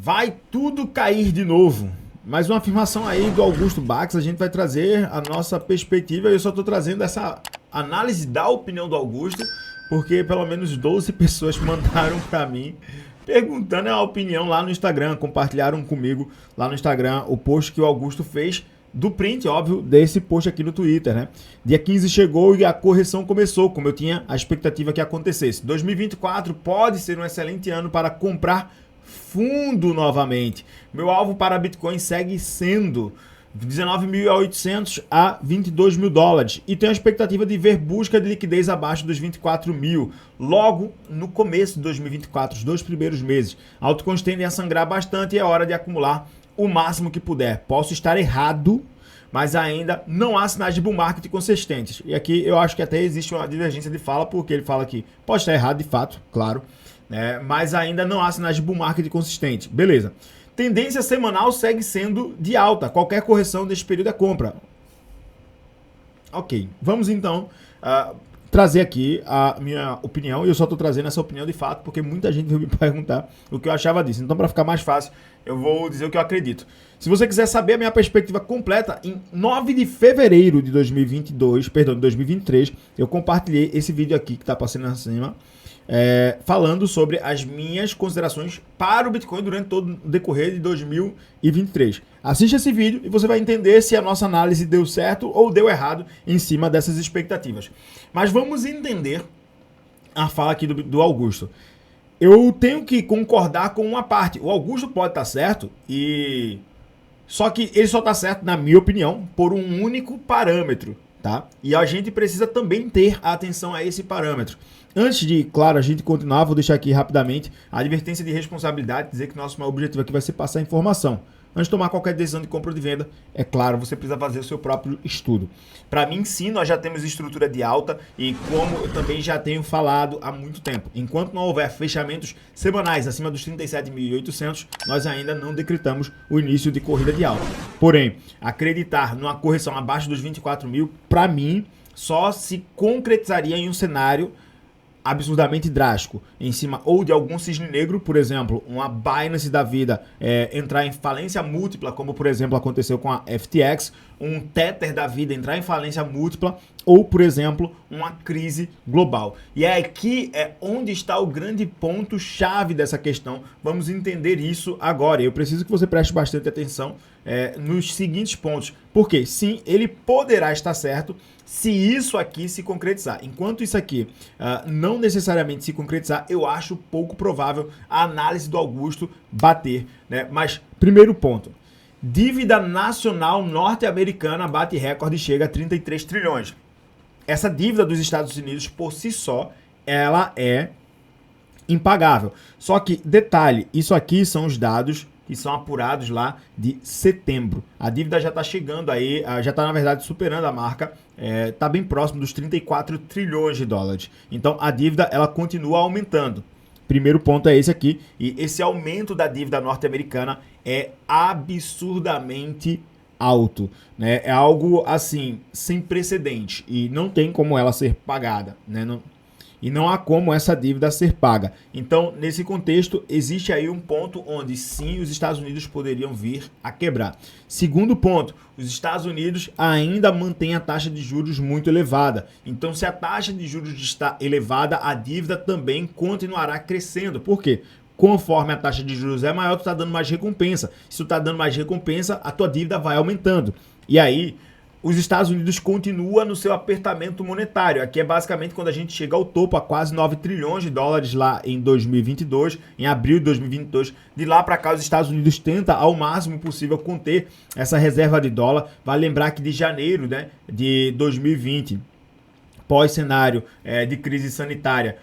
Vai tudo cair de novo. Mais uma afirmação aí do Augusto Bax, a gente vai trazer a nossa perspectiva. Eu só estou trazendo essa análise da opinião do Augusto, porque pelo menos 12 pessoas mandaram para mim perguntando a opinião lá no Instagram, compartilharam comigo lá no Instagram o post que o Augusto fez do print, óbvio, desse post aqui no Twitter, né? Dia 15 chegou e a correção começou, como eu tinha a expectativa que acontecesse. 2024 pode ser um excelente ano para comprar fundo novamente. Meu alvo para Bitcoin segue sendo 19.800 a 22 mil dólares e tenho a expectativa de ver busca de liquidez abaixo dos 24 mil logo no começo de 2024, os 2 primeiros meses. Altcoins tendem a sangrar bastante e é hora de acumular o máximo que puder. Posso estar errado, mas ainda não há sinais de bull market consistentes. E aqui eu acho que até existe uma divergência de fala, porque ele fala que pode estar errado de fato, claro, né? Mas ainda não há sinais de bull market consistente. Beleza. Tendência semanal segue sendo de alta. Qualquer correção deste período é compra. Ok, vamos então trazer aqui a minha opinião. E eu só estou trazendo essa opinião de fato porque muita gente veio me perguntar o que eu achava disso. Então, para ficar mais fácil, eu vou dizer o que eu acredito. Se você quiser saber a minha perspectiva completa, em 9 de fevereiro de 2023, eu compartilhei esse vídeo aqui que está passando acima, falando sobre as minhas considerações para o Bitcoin durante todo o decorrer de 2023. Assista esse vídeo e você vai entender se a nossa análise deu certo ou deu errado em cima dessas expectativas. Mas vamos entender a fala aqui do Augusto. Eu tenho que concordar com uma parte. O Augusto pode estar certo, só que ele só está certo, na minha opinião, por um único parâmetro, tá? E a gente precisa também ter atenção a esse parâmetro. Antes de, claro, a gente continuar, vou deixar aqui rapidamente a advertência de responsabilidade, dizer que nosso maior objetivo aqui vai ser passar informação. Antes de tomar qualquer decisão de compra ou de venda, é claro, você precisa fazer o seu próprio estudo. Para mim, sim, nós já temos estrutura de alta e como eu também já tenho falado há muito tempo, enquanto não houver fechamentos semanais acima dos 37.800, nós ainda não decretamos o início de corrida de alta. Porém, acreditar numa correção abaixo dos 24 mil, para mim, só se concretizaria em um cenário absurdamente drástico, em cima ou de algum cisne negro, por exemplo, uma Binance da vida entrar em falência múltipla, como por exemplo aconteceu com a FTX, um Tether da vida entrar em falência múltipla, ou por exemplo, uma crise global. E aqui é onde está o grande ponto-chave dessa questão. Vamos entender isso agora. Eu preciso que você preste bastante atenção nos seguintes pontos, porque sim, ele poderá estar certo se isso aqui se concretizar. Enquanto isso aqui não necessariamente se concretizar, eu acho pouco provável a análise do Augusto bater, né? Mas, primeiro ponto, dívida nacional norte-americana bate recorde e chega a 33 trilhões. Essa dívida dos Estados Unidos, por si só, ela é impagável. Só que, detalhe, isso aqui são os dados que são apurados lá de setembro. A dívida já está chegando aí, já está na verdade superando a marca, está bem próximo dos 34 trilhões de dólares. Então a dívida ela continua aumentando. Primeiro ponto é esse aqui, e esse aumento da dívida norte-americana é absurdamente alto, né? É algo assim, sem precedente, e não tem como ela ser pagada, né? E não há como essa dívida ser paga. Então, nesse contexto, existe aí um ponto onde sim, os Estados Unidos poderiam vir a quebrar. Segundo ponto, os Estados Unidos ainda mantêm a taxa de juros muito elevada. Então, se a taxa de juros está elevada, a dívida também continuará crescendo. Por quê? Conforme a taxa de juros é maior, tu está dando mais recompensa. Se tu está dando mais recompensa, a tua dívida vai aumentando. E aí, os Estados Unidos continuam no seu apertamento monetário. Aqui é basicamente quando a gente chega ao topo, a quase 9 trilhões de dólares lá em 2022, em abril de 2022. De lá para cá, os Estados Unidos tentam ao máximo possível conter essa reserva de dólar. Vale lembrar que de janeiro, né, de 2020, pós-cenário de crise sanitária,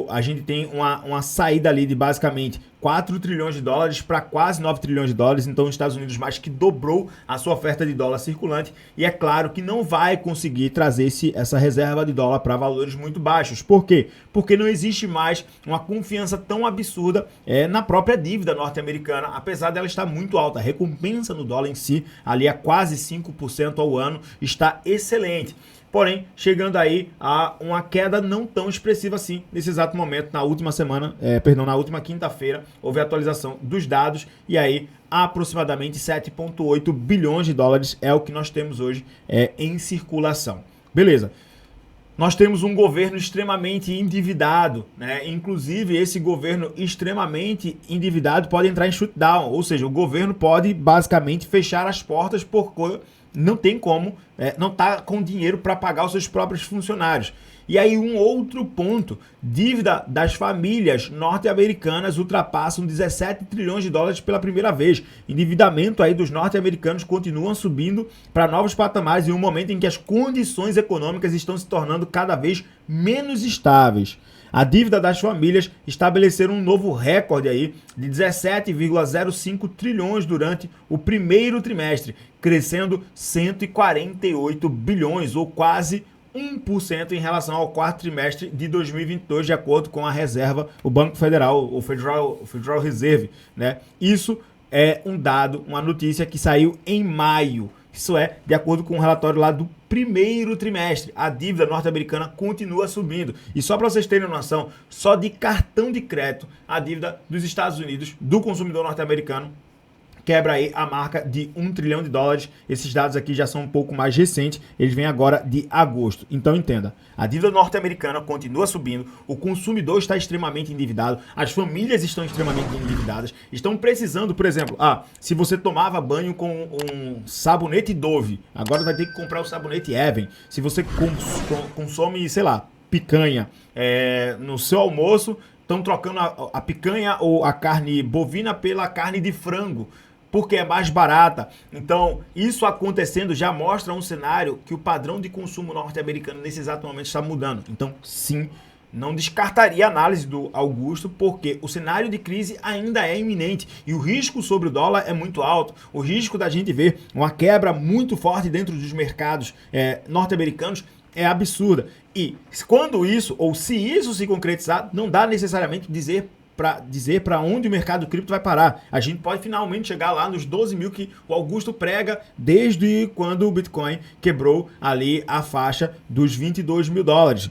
a gente tem uma saída ali de basicamente 4 trilhões de dólares para quase 9 trilhões de dólares. Então os Estados Unidos mais que dobrou a sua oferta de dólar circulante, e é claro que não vai conseguir trazer essa reserva de dólar para valores muito baixos. Por quê? Porque não existe mais uma confiança tão absurda na própria dívida norte-americana, apesar dela estar muito alta. A recompensa no dólar em si, ali a quase 5% ao ano, está excelente. porém chegando aí a uma queda não tão expressiva assim nesse exato momento. Na última semana, na última quinta-feira, houve a atualização dos dados e aí aproximadamente 7,8 bilhões de dólares é o que nós temos hoje em circulação. Beleza. Nós temos um governo extremamente endividado, né? Inclusive, esse governo extremamente endividado pode entrar em shutdown, ou seja, o governo pode basicamente fechar as portas porque não tem como, não está com dinheiro para pagar os seus próprios funcionários. E aí um outro ponto, dívida das famílias norte-americanas ultrapassam 17 trilhões de dólares pela primeira vez. Endividamento aí dos norte-americanos continuam subindo para novos patamares em um momento em que as condições econômicas estão se tornando cada vez menos estáveis. A dívida das famílias estabeleceram um novo recorde aí de 17,05 trilhões durante o primeiro trimestre, crescendo 148 bilhões ou quase 1% em relação ao quarto trimestre de 2022, de acordo com a reserva, o Banco Federal, o Federal Reserve, né? Isso é um dado, uma notícia que saiu em maio. Isso é, de acordo com o relatório lá do primeiro trimestre. A dívida norte-americana continua subindo. E só para vocês terem noção, só de cartão de crédito, a dívida dos Estados Unidos, do consumidor norte-americano, quebra aí a marca de 1 trilhão de dólares. Esses dados aqui já são um pouco mais recentes, eles vêm agora de agosto. Então entenda, a dívida norte-americana continua subindo, o consumidor está extremamente endividado, as famílias estão extremamente endividadas, estão precisando, por exemplo, se você tomava banho com um sabonete Dove, agora vai ter que comprar o sabonete Evan. Se você consome, sei lá, picanha no seu almoço, estão trocando a picanha ou a carne bovina pela carne de frango, porque é mais barata. Então, isso acontecendo já mostra um cenário que o padrão de consumo norte-americano nesse exato momento está mudando. Então, sim, não descartaria a análise do Augusto, porque o cenário de crise ainda é iminente e o risco sobre o dólar é muito alto. O risco da gente ver uma quebra muito forte dentro dos mercados norte-americanos é absurda. E quando isso, ou se isso se concretizar, não dá necessariamente dizer para onde o mercado cripto vai parar. A gente pode finalmente chegar lá nos 12 mil que o Augusto prega desde quando o Bitcoin quebrou ali a faixa dos 22 mil dólares.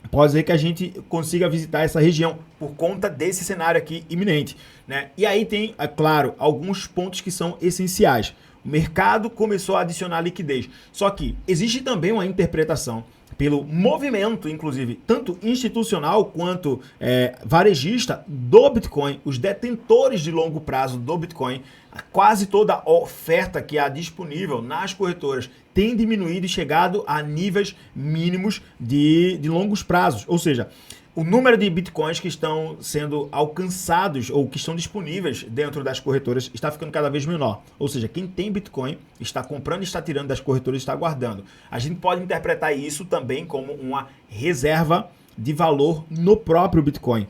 Pode ser que a gente consiga visitar essa região por conta desse cenário aqui iminente, né? E aí tem, é claro, alguns pontos que são essenciais. O mercado começou a adicionar liquidez. Só que existe também uma interpretação pelo movimento, inclusive, tanto institucional quanto varejista do Bitcoin, os detentores de longo prazo do Bitcoin, quase toda a oferta que há disponível nas corretoras tem diminuído e chegado a níveis mínimos de longos prazos. Ou seja, o número de bitcoins que estão sendo alcançados ou que estão disponíveis dentro das corretoras está ficando cada vez menor. Ou seja, quem tem bitcoin está comprando, está tirando das corretoras e está guardando. A gente pode interpretar isso também como uma reserva de valor no próprio bitcoin.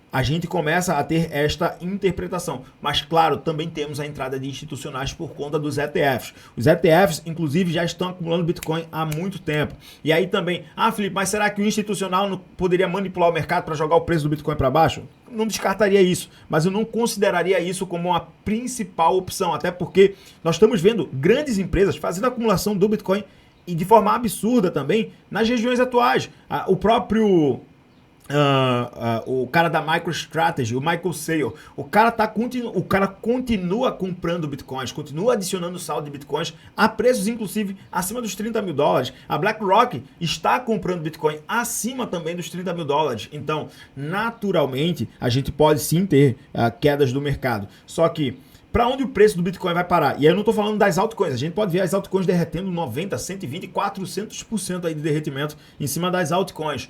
A gente começa a ter esta interpretação. Mas, claro, também temos a entrada de institucionais por conta dos ETFs. Os ETFs, inclusive, já estão acumulando Bitcoin há muito tempo. E aí também, Felipe, mas será que o institucional não poderia manipular o mercado para jogar o preço do Bitcoin para baixo? Não descartaria isso, mas eu não consideraria isso como uma principal opção, até porque nós estamos vendo grandes empresas fazendo acumulação do Bitcoin e de forma absurda também nas regiões atuais. O próprio... o cara da MicroStrategy, o Michael Saylor, o cara continua comprando bitcoins, continua adicionando saldo de bitcoins a preços inclusive acima dos 30 mil dólares. A BlackRock está comprando bitcoin acima também dos 30 mil dólares. Então, naturalmente, a gente pode sim ter quedas do mercado. Só que para onde o preço do Bitcoin vai parar? E aí eu não estou falando das altcoins, a gente pode ver as altcoins derretendo 90%, 120%, 400% aí de derretimento em cima das altcoins.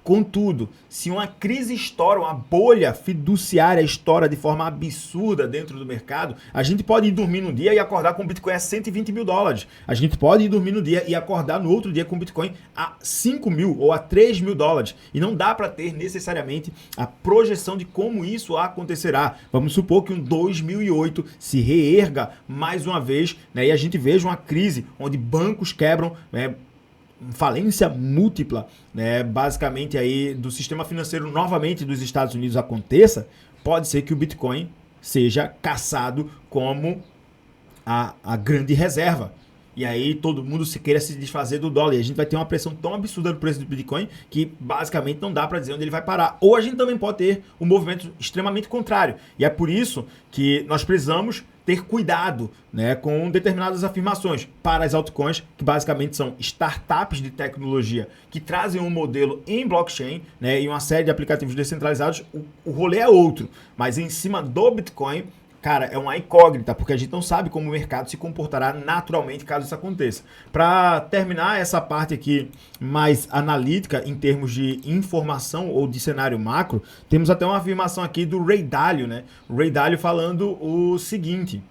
Contudo, se uma crise estoura, uma bolha fiduciária estoura de forma absurda dentro do mercado, a gente pode ir dormir no dia e acordar com o Bitcoin a 120 mil dólares. A gente pode ir dormir no dia e acordar no outro dia com o Bitcoin a 5 mil ou a 3 mil dólares. E não dá para ter necessariamente a projeção de como isso acontecerá. Vamos supor que um 2008 se reerga mais uma vez, né, e a gente veja uma crise onde bancos quebram, né, falência múltipla, né, basicamente aí do sistema financeiro novamente dos Estados Unidos aconteça, pode ser que o Bitcoin seja caçado como a grande reserva. e aí todo mundo se queira se desfazer do dólar. E a gente vai ter uma pressão tão absurda no preço do Bitcoin que basicamente não dá para dizer onde ele vai parar. Ou a gente também pode ter um movimento extremamente contrário. E é por isso que nós precisamos ter cuidado, né, com determinadas afirmações para as altcoins, que basicamente são startups de tecnologia que trazem um modelo em blockchain, né, e uma série de aplicativos descentralizados. O rolê é outro, mas em cima do Bitcoin, cara, é uma incógnita, porque a gente não sabe como o mercado se comportará naturalmente caso isso aconteça. Para terminar essa parte aqui mais analítica em termos de informação ou de cenário macro, temos até uma afirmação aqui do Ray Dalio, né? O Ray Dalio falando o seguinte,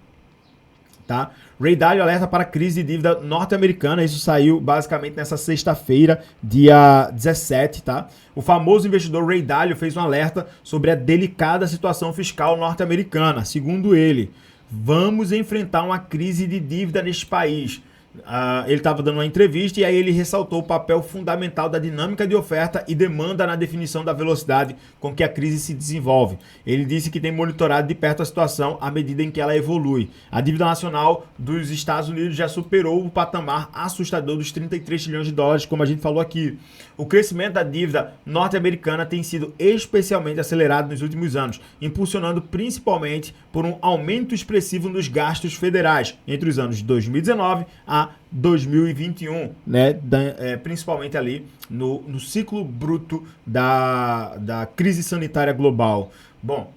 tá? Ray Dalio alerta para a crise de dívida norte-americana. Isso saiu basicamente nessa sexta-feira, dia 17, tá? O famoso investidor Ray Dalio fez um alerta sobre a delicada situação fiscal norte-americana. Segundo ele, vamos enfrentar uma crise de dívida neste país. Ele estava dando uma entrevista e aí ele ressaltou o papel fundamental da dinâmica de oferta e demanda na definição da velocidade com que a crise se desenvolve. Ele disse que tem monitorado de perto a situação à medida em que ela evolui. A dívida nacional dos Estados Unidos já superou o patamar assustador dos 33 trilhões de dólares, como a gente falou aqui. O crescimento da dívida norte-americana tem sido especialmente acelerado nos últimos anos, impulsionando principalmente por um aumento expressivo nos gastos federais entre os anos de 2019 a 2021, né? Principalmente ali no ciclo bruto da crise sanitária global. Bom,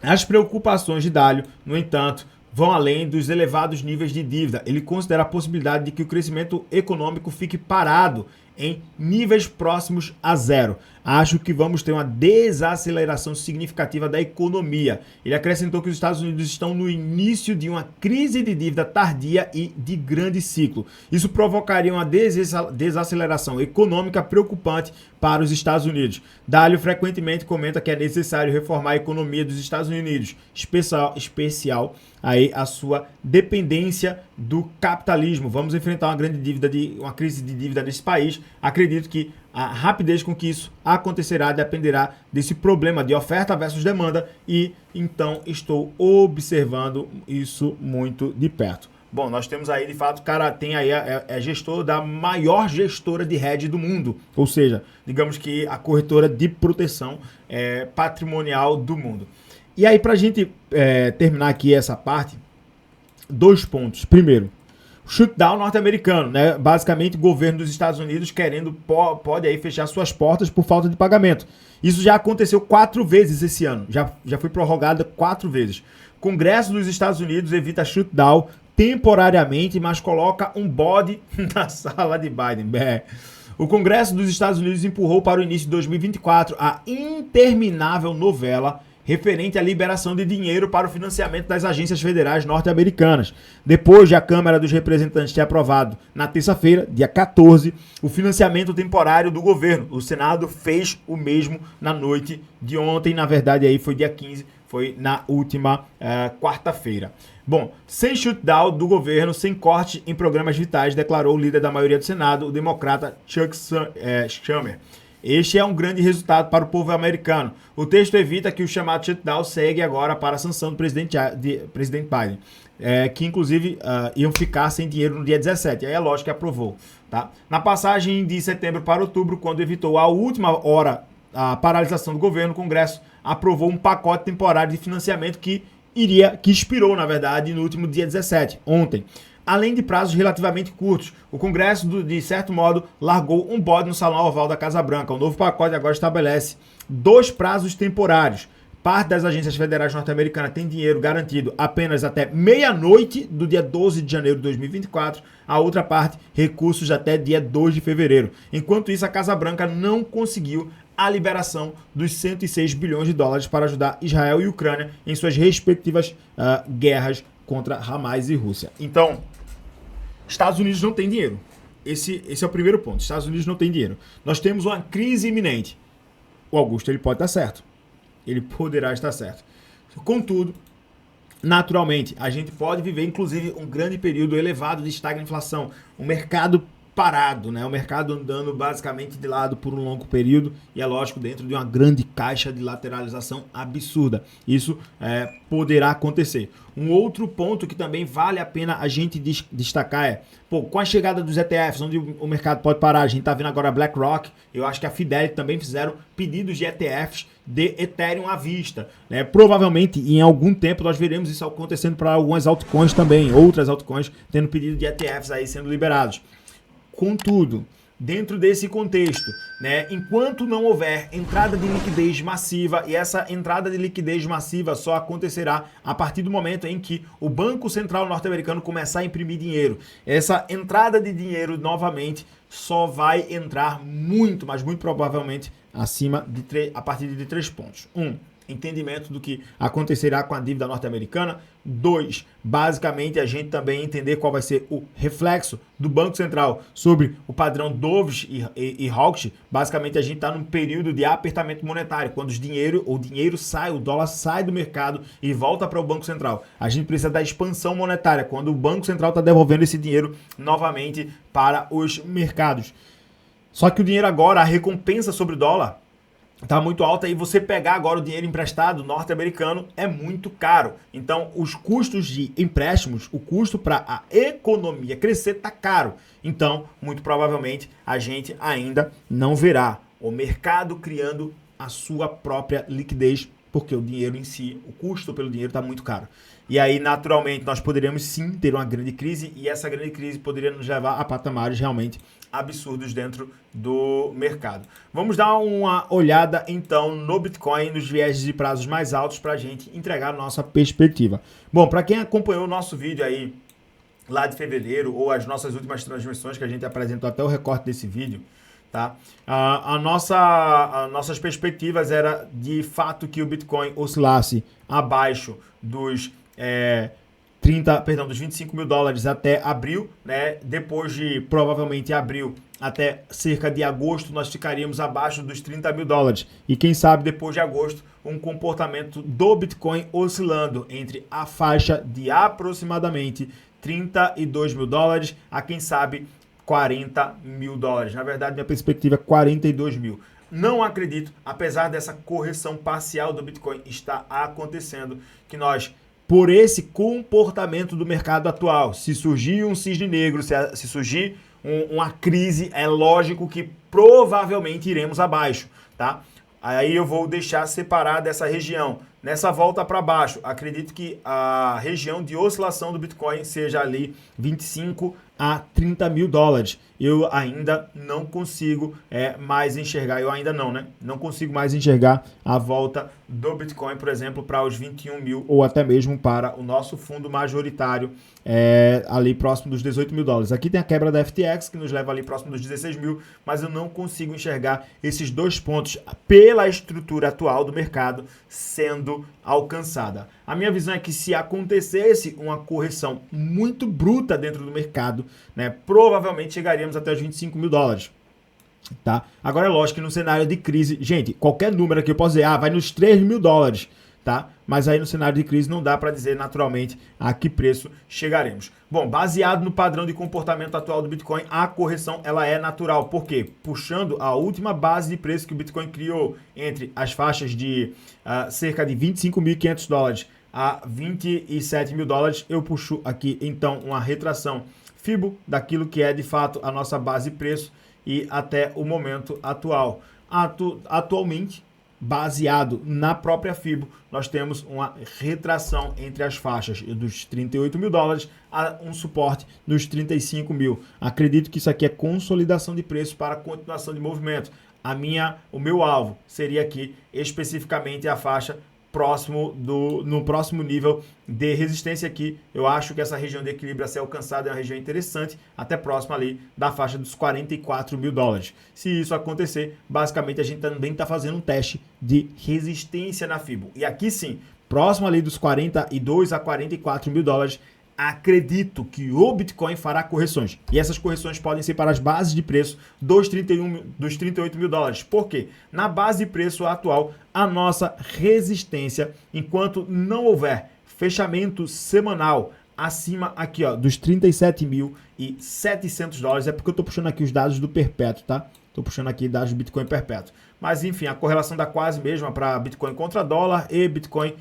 as preocupações de Dalio, no entanto, vão além dos elevados níveis de dívida. Ele considera a possibilidade de que o crescimento econômico fique parado em níveis próximos a zero. Acho que vamos ter uma desaceleração significativa da economia. Ele acrescentou que os Estados Unidos estão no início de uma crise de dívida tardia e de grande ciclo. Isso provocaria uma desaceleração econômica preocupante para os Estados Unidos. Dalio frequentemente comenta que é necessário reformar a economia dos Estados Unidos, especial aí a sua dependência do capitalismo. Vamos enfrentar uma crise de dívida nesse país. Acredito que a rapidez com que isso acontecerá dependerá desse problema de oferta versus demanda e então estou observando isso muito de perto. Bom, nós temos aí, de fato, o cara tem aí, é gestor da maior gestora de hedge do mundo, ou seja, digamos que a corretora de proteção patrimonial do mundo. E aí, para a gente terminar aqui essa parte, 2 pontos. Primeiro, shutdown norte-americano, né? Basicamente, o governo dos Estados Unidos pode aí fechar suas portas por falta de pagamento. Isso já aconteceu 4 vezes esse ano, já foi prorrogada 4 vezes. Congresso dos Estados Unidos evita shutdown temporariamente, mas coloca um bode na sala de Biden. O Congresso dos Estados Unidos empurrou para o início de 2024 a interminável novela referente à liberação de dinheiro para o financiamento das agências federais norte-americanas. Depois de a Câmara dos Representantes ter aprovado, na terça-feira, dia 14, o financiamento temporário do governo. O Senado fez o mesmo na noite de ontem, na verdade aí foi dia 15, foi na última quarta-feira. Bom, sem shutdown do governo, sem corte em programas vitais, declarou o líder da maioria do Senado, o democrata Chuck Schumer. Este é um grande resultado para o povo americano. O texto evita que o chamado shutdown segue agora para a sanção do presidente Biden, que inclusive iam ficar sem dinheiro no dia 17. Aí é lógico que aprovou. Tá? Na passagem de setembro para outubro, quando evitou a última hora a paralisação do governo, o Congresso aprovou um pacote temporário de financiamento que expirou, na verdade, no último dia 17, ontem. Além de prazos relativamente curtos, o Congresso, de certo modo, largou um bode no salão oval da Casa Branca. O novo pacote agora estabelece 2 prazos temporários. Parte das agências federais norte-americanas tem dinheiro garantido apenas até meia-noite do dia 12 de janeiro de 2024. A outra parte, recursos até dia 2 de fevereiro. Enquanto isso, a Casa Branca não conseguiu a liberação dos 106 bilhões de dólares para ajudar Israel e Ucrânia em suas respectivas guerras contra Hamas e Rússia. Então, Estados Unidos não tem dinheiro. Esse é o primeiro ponto. Estados Unidos não tem dinheiro. Nós temos uma crise iminente. O Augusto ele pode estar certo. Ele poderá estar certo. Contudo, naturalmente, a gente pode viver, inclusive, um grande período elevado de estagnação. O mercado parado, né? O mercado andando basicamente de lado por um longo período e é lógico dentro de uma grande caixa de lateralização absurda. Isso poderá acontecer. Um outro ponto que também vale a pena a gente destacar é, com a chegada dos ETFs, onde o mercado pode parar, a gente está vendo agora a BlackRock, eu acho que a Fidelity também fizeram pedidos de ETFs de Ethereum à vista, né? Provavelmente em algum tempo nós veremos isso acontecendo para algumas altcoins também, outras altcoins tendo pedido de ETFs aí sendo liberados. Contudo, dentro desse contexto, né, enquanto não houver entrada de liquidez massiva, e essa entrada de liquidez massiva só acontecerá a partir do momento em que o Banco Central norte-americano começar a imprimir dinheiro. Essa entrada de dinheiro, novamente, só vai entrar muito, mas muito provavelmente a partir de 3 pontos. Entendimento do que acontecerá com a dívida norte-americana. 2, basicamente a gente também entender qual vai ser o reflexo do Banco Central sobre o padrão Doves e Hawkish. Basicamente a gente está num período de apertamento monetário, quando o dinheiro sai, o dólar sai do mercado e volta para o Banco Central. A gente precisa da expansão monetária, quando o Banco Central está devolvendo esse dinheiro novamente para os mercados. Só que o dinheiro agora, a recompensa sobre o dólar está muito alta e você pegar agora o dinheiro emprestado norte-americano é muito caro. Então, os custos de empréstimos, o custo para a economia crescer está caro. Então, muito provavelmente, a gente ainda não verá o mercado criando a sua própria liquidez, porque o dinheiro em si, o custo pelo dinheiro está muito caro. E aí, naturalmente, nós poderíamos sim ter uma grande crise e essa grande crise poderia nos levar a patamares realmente absurdos dentro do mercado. Vamos dar uma olhada, então, no Bitcoin, nos viéses de prazos mais altos para a gente entregar a nossa perspectiva. Bom, para quem acompanhou o nosso vídeo aí, lá de fevereiro, ou as nossas últimas transmissões que a gente apresentou até o recorte desse vídeo, tá? Nossas perspectivas era de fato que o Bitcoin oscilasse abaixo dos dos 25 mil dólares até abril, né? Depois de provavelmente abril até cerca de agosto, nós ficaríamos abaixo dos 30 mil dólares. E quem sabe depois de agosto, um comportamento do Bitcoin oscilando entre a faixa de aproximadamente 32 mil dólares a quem sabe 40 mil dólares. Na verdade, minha perspectiva é 42 mil. Não acredito, apesar dessa correção parcial do Bitcoin estar acontecendo, que nós, por esse comportamento do mercado atual, se surgir um cisne negro, se surgir uma crise, é lógico que provavelmente iremos abaixo, tá? Aí eu vou deixar separada essa região. Nessa volta para baixo, acredito que a região de oscilação do Bitcoin seja ali 25 a 30 mil dólares. Eu ainda não consigo mais enxergar, não consigo mais enxergar a volta do Bitcoin, por exemplo, para os 21 mil ou até mesmo para o nosso fundo majoritário ali próximo dos 18 mil dólares. Aqui tem a quebra da FTX que nos leva ali próximo dos 16 mil, mas eu não consigo enxergar esses 2 pontos pela estrutura atual do mercado sendo alcançada. A minha visão é que se acontecesse uma correção muito bruta dentro do mercado, né, provavelmente chegaríamos até os 25 mil dólares. Tá? Agora é lógico que no cenário de crise, gente, qualquer número aqui eu posso dizer, vai nos 3 mil dólares, tá? Mas aí no cenário de crise não dá para dizer naturalmente a que preço chegaremos. Bom, baseado no padrão de comportamento atual do Bitcoin, a correção ela é natural. Por quê? Puxando a última base de preço que o Bitcoin criou entre as faixas de cerca de 25.500 dólares a 27 mil dólares, eu puxo aqui então uma retração FIBO daquilo que é de fato a nossa base de preço e até o momento atual. Atualmente, baseado na própria FIBO, nós temos uma retração entre as faixas dos 38 mil dólares a um suporte nos 35 mil. Acredito que isso aqui é consolidação de preço para continuação de movimento. O meu alvo seria aqui especificamente a faixa no próximo nível de resistência aqui. Eu acho que essa região de equilíbrio a ser alcançada é uma região interessante, até próxima ali da faixa dos 44 mil dólares. Se isso acontecer, basicamente a gente também está fazendo um teste de resistência na FIBO. E aqui sim, próximo ali dos 42 a 44 mil dólares, acredito que o Bitcoin fará correções. E essas correções podem ser para as bases de preço dos 38 mil dólares. Por quê? Na base de preço atual, a nossa resistência, enquanto não houver fechamento semanal acima aqui, ó, dos 37.700 dólares. É porque eu tô puxando aqui os dados do perpétuo, tá? Tô puxando aqui dados do Bitcoin perpétuo. Mas enfim, a correlação dá quase mesma para Bitcoin contra dólar e Bitcoin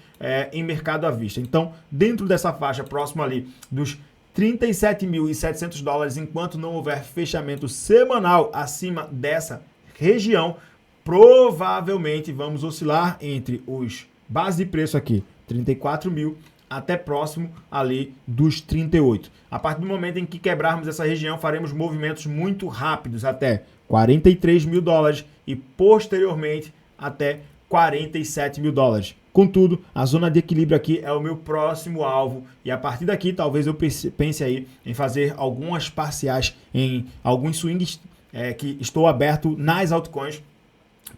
em mercado à vista. Então, dentro dessa faixa, próximo ali dos 37.700 dólares, enquanto não houver fechamento semanal acima dessa região, provavelmente vamos oscilar entre os bases de preço aqui, 34 mil, até próximo ali dos 38. A partir do momento em que quebrarmos essa região, faremos movimentos muito rápidos até 43 mil dólares e posteriormente até 47 mil dólares. Contudo, a zona de equilíbrio aqui é o meu próximo alvo e a partir daqui talvez eu pense aí em fazer algumas parciais em alguns swings que estou aberto nas altcoins.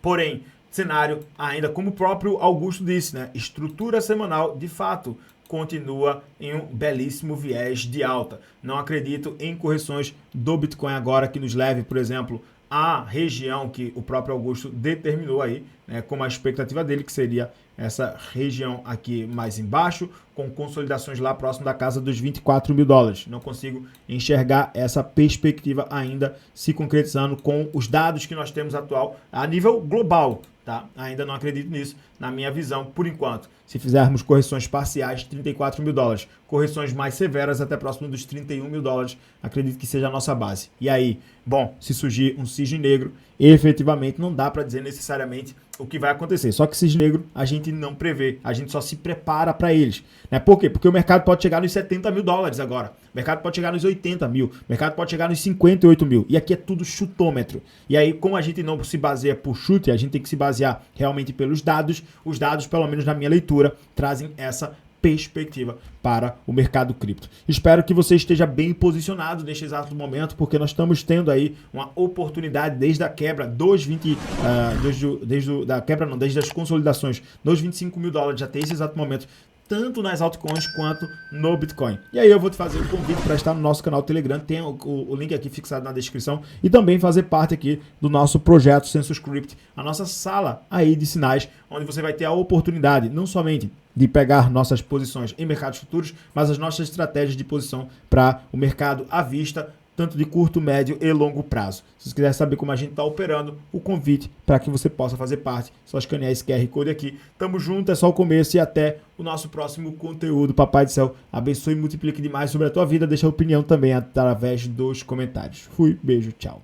Porém, cenário ainda como o próprio Augusto disse, né? Estrutura semanal de fato continua em um belíssimo viés de alta. Não acredito em correções do Bitcoin agora que nos leve, por exemplo, à região que o próprio Augusto determinou aí, né, como a expectativa dele, que seria essa região aqui mais embaixo, com consolidações lá próximo da casa dos 24 mil dólares. Não consigo enxergar essa perspectiva ainda se concretizando com os dados que nós temos atual a nível global. Tá? Ainda não acredito nisso, na minha visão, por enquanto. Se fizermos correções parciais, 34 mil dólares. Correções mais severas, até próximo dos 31 mil dólares, acredito que seja a nossa base. E aí, bom, se surgir um cisne negro, efetivamente não dá para dizer necessariamente o que vai acontecer. Só que cisne negro a gente não prevê, a gente só se prepara para eles. Né? Por quê? Porque o mercado pode chegar nos 70 mil dólares agora. O mercado pode chegar nos 80 mil. O mercado pode chegar nos 58 mil. E aqui é tudo chutômetro. E aí, como a gente não se baseia por chute, a gente tem que se basear realmente pelos dados. Os dados, pelo menos na minha leitura, trazem essa perspectiva para o mercado cripto. Espero que você esteja bem posicionado neste exato momento, porque nós estamos tendo aí uma oportunidade desde a quebra dos desde as consolidações dos 25 mil dólares até esse exato momento, tanto nas altcoins quanto no Bitcoin. E aí eu vou te fazer um convite para estar no nosso canal Telegram, tem o link aqui fixado na descrição, e também fazer parte aqui do nosso projeto SensoScript, a nossa sala aí de sinais, onde você vai ter a oportunidade não somente de pegar nossas posições em mercados futuros, mas as nossas estratégias de posição para o mercado à vista, tanto de curto, médio e longo prazo. Se você quiser saber como a gente está operando, o convite para que você possa fazer parte, só escanear esse QR Code aqui. Tamo junto, é só o começo e até o nosso próximo conteúdo. Papai do céu, abençoe e multiplique demais sobre a tua vida. Deixa a opinião também através dos comentários. Fui, beijo, tchau.